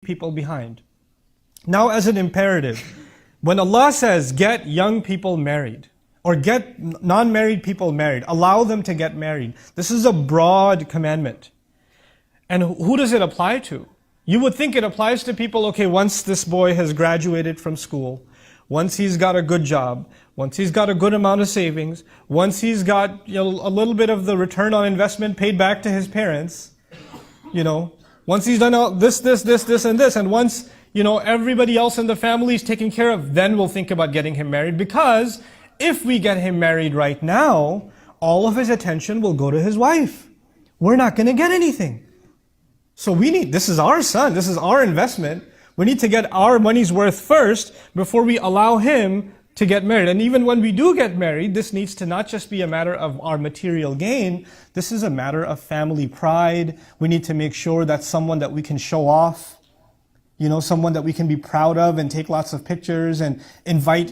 people behind. Now, as an imperative, when Allah says, get young people married, or get non-married people married, allow them to get married, this is a broad commandment. And who does it apply to? You would think it applies to people, okay, once this boy has graduated from school, once he's got a good job, once he's got a good amount of savings, once he's got a little bit of the return on investment paid back to his parents, once he's done all this, and this, and once, everybody else in the family is taken care of, then we'll think about getting him married. Because if we get him married right now, all of his attention will go to his wife. We're not going to get anything. So this is our son, this is our investment. We need to get our money's worth first before we allow him to get married. And even when we do get married, this needs to not just be a matter of our material gain, this is a matter of family pride. We need to make sure that's someone that we can show off. Someone that we can be proud of and take lots of pictures and invite,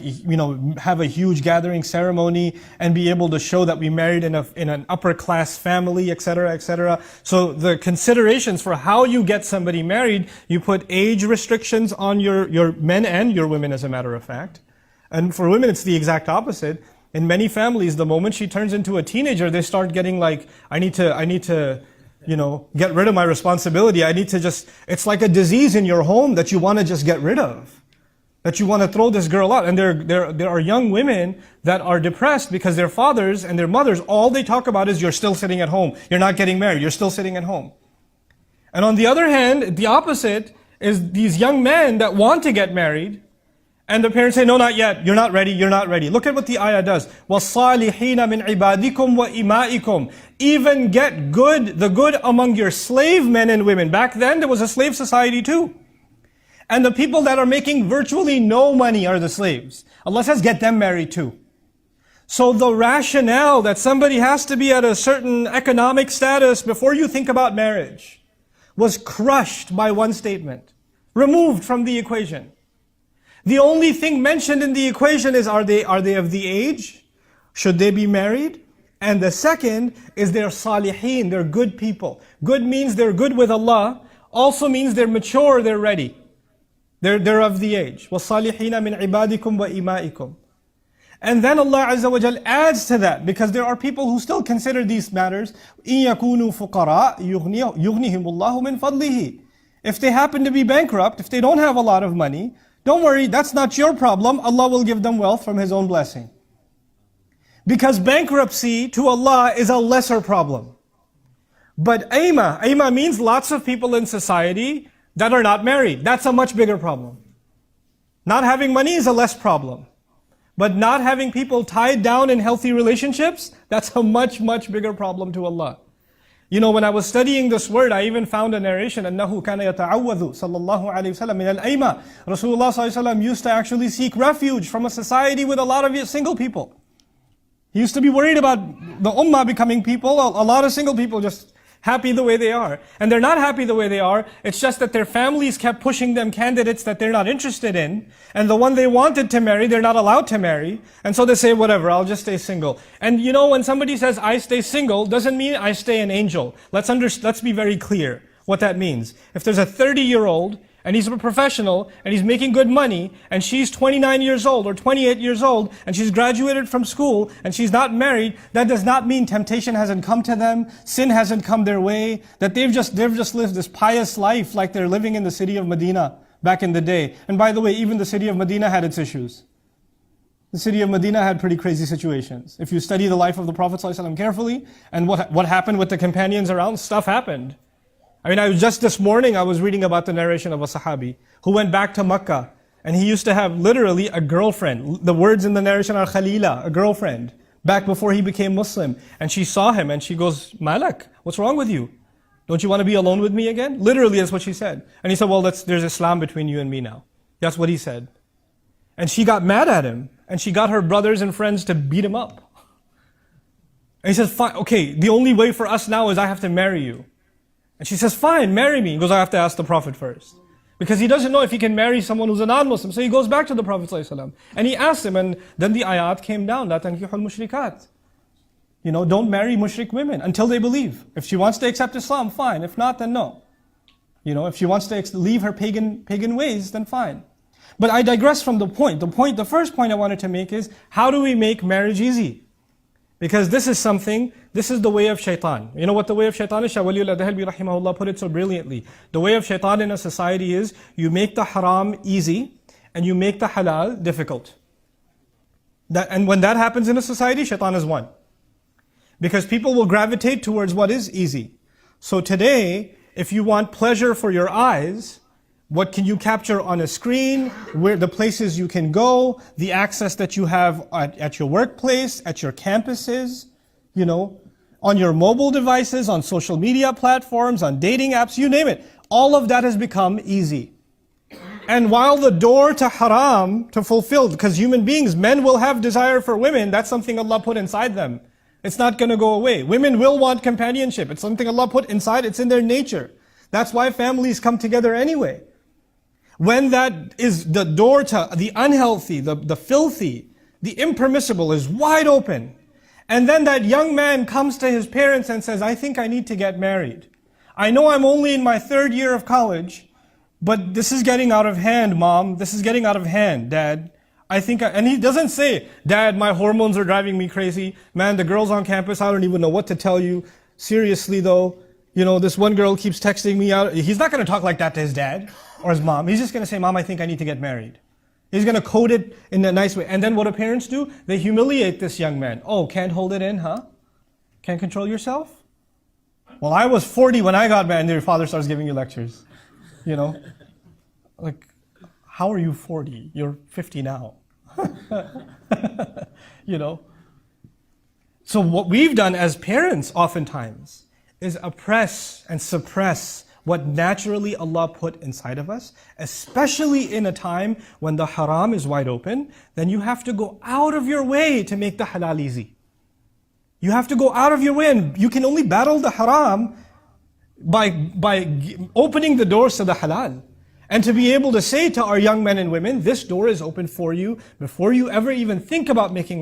have a huge gathering ceremony and be able to show that we married in an upper class family, etc., etc. So the considerations for how you get somebody married, you put age restrictions on your men and your women, as a matter of fact. And for women, it's the exact opposite. In many families, the moment she turns into a teenager, they start getting like, I need to get rid of my responsibility. It's like a disease in your home that you want to just get rid of. That you want to throw this girl out. And there are young women that are depressed because their fathers and their mothers, all they talk about is, you're still sitting at home. You're not getting married. You're still sitting at home. And on the other hand, the opposite is these young men that want to get married, and the parents say, no, not yet. You're not ready. You're not ready. Look at what the ayah does. وَالصَّالِحِينَ مِنْ عِبَادِكُمْ وَإِمَائِكُمْ. Even get the good among your slave men and women. Back then, there was a slave society too. And the people that are making virtually no money are the slaves. Allah says, get them married too. So the rationale that somebody has to be at a certain economic status before you think about marriage was crushed by one statement. Removed from the equation. The only thing mentioned in the equation is, are they of the age? Should they be married? And the second is they're salihin, they're good people. Good means they're good with Allah, also means they're mature, they're ready. They're of the age. وَالصَّالِحِينَ مِنْ عِبَادِكُمْ وَإِمَائِكُمْ. And then Allah Azza wa Jal adds to that, because there are people who still consider these matters, إِن يَكُونُوا فُقَرَاء يُغْنِهِمُ اللَّهُ مِنْ فَضْلِهِ. If they happen to be bankrupt, if they don't have a lot of money, don't worry, that's not your problem. Allah will give them wealth from His own blessing. Because bankruptcy to Allah is a lesser problem. But aima means lots of people in society that are not married. That's a much bigger problem. Not having money is a less problem. But not having people tied down in healthy relationships, that's a much, much bigger problem to Allah. When I was studying this word, I even found a narration, أَنَّهُ كَانَ يَتَعَوَّذُ صلى الله عليه وسلم من الأيمة. Rasulullah sallallahu alaihi wasallam used to actually seek refuge from a society with a lot of single people. He used to be worried about the ummah becoming people, a lot of single people just happy the way they are. And they're not happy the way they are, it's just that their families kept pushing them candidates that they're not interested in, and the one they wanted to marry, they're not allowed to marry, and so they say, whatever, I'll just stay single. And when somebody says, I stay single, doesn't mean I stay an angel. Let's be very clear what that means. If there's a 30-year-old, and he's a professional, and he's making good money, and she's 29 years old or 28 years old, and she's graduated from school, and she's not married, that does not mean temptation hasn't come to them, sin hasn't come their way, that they've just lived this pious life like they're living in the city of Medina back in the day. And by the way, even the city of Medina had its issues. The city of Medina had pretty crazy situations. If you study the life of the Prophet ﷺ carefully, and what happened with the companions around, stuff happened. Just this morning, I was reading about the narration of a Sahabi who went back to Makkah, and he used to have literally a girlfriend. The words in the narration are Khalila, a girlfriend, back before he became Muslim. And she saw him and she goes, Malak, what's wrong with you? Don't you want to be alone with me again? Literally, that's what she said. And he said, well, there's Islam between you and me now. That's what he said. And she got mad at him, and she got her brothers and friends to beat him up. And he says, fine, okay, the only way for us now is I have to marry you. And she says, fine, marry me. He goes, I have to ask the Prophet first. Because he doesn't know if he can marry someone who's a non-Muslim. So he goes back to the Prophet ﷺ, and he asked him, and then the ayat came down, لَا تَنْكِحُ الْمُشْرِكَاتِ. Don't marry mushrik women until they believe. If she wants to accept Islam, fine. If not, then no. If she wants to leave her pagan ways, then fine. But I digress from the point. The first point I wanted to make is, how do we make marriage easy? Because this is the way of shaitan. You know what the way of shaitan is? Shah Waliullah Dahalbi rahimahullah put it so brilliantly. The way of shaitan in a society is, you make the haram easy, and you make the halal difficult. And when that happens in a society, shaitan has won. Because people will gravitate towards what is easy. So today, if you want pleasure for your eyes, what can you capture on a screen, where the places you can go, the access that you have at your workplace, at your campuses, on your mobile devices, on social media platforms, on dating apps, you name it. All of that has become easy. And while the door to haram, to fulfill, because human beings, men will have desire for women, that's something Allah put inside them. It's not going to go away. Women will want companionship. It's something Allah put inside. It's in their nature. That's why families come together anyway. When that is the door to the unhealthy, the filthy, the impermissible is wide open. And then that young man comes to his parents and says, I think I need to get married. I know I'm only in my 3rd year of college, but this is getting out of hand, Mom. This is getting out of hand, Dad. And he doesn't say, Dad, my hormones are driving me crazy. Man, the girls on campus, I don't even know what to tell you. Seriously though, this one girl keeps texting me out. He's not going to talk like that to his dad or his mom. He's just going to say, Mom, I think I need to get married. He's going to code it in a nice way. And then what do parents do? They humiliate this young man. Oh, can't hold it in, huh? Can't control yourself? Well, I was 40 when I got married, and your father starts giving you lectures. Like, how are you 40? You're 50 now. So what we've done as parents oftentimes is oppress and suppress what naturally Allah put inside of us, especially in a time when the haram is wide open. Then you have to go out of your way to make the halal easy. You have to go out of your way, and you can only battle the haram by opening the doors to the halal. And to be able to say to our young men and women, this door is open for you before you ever even think about making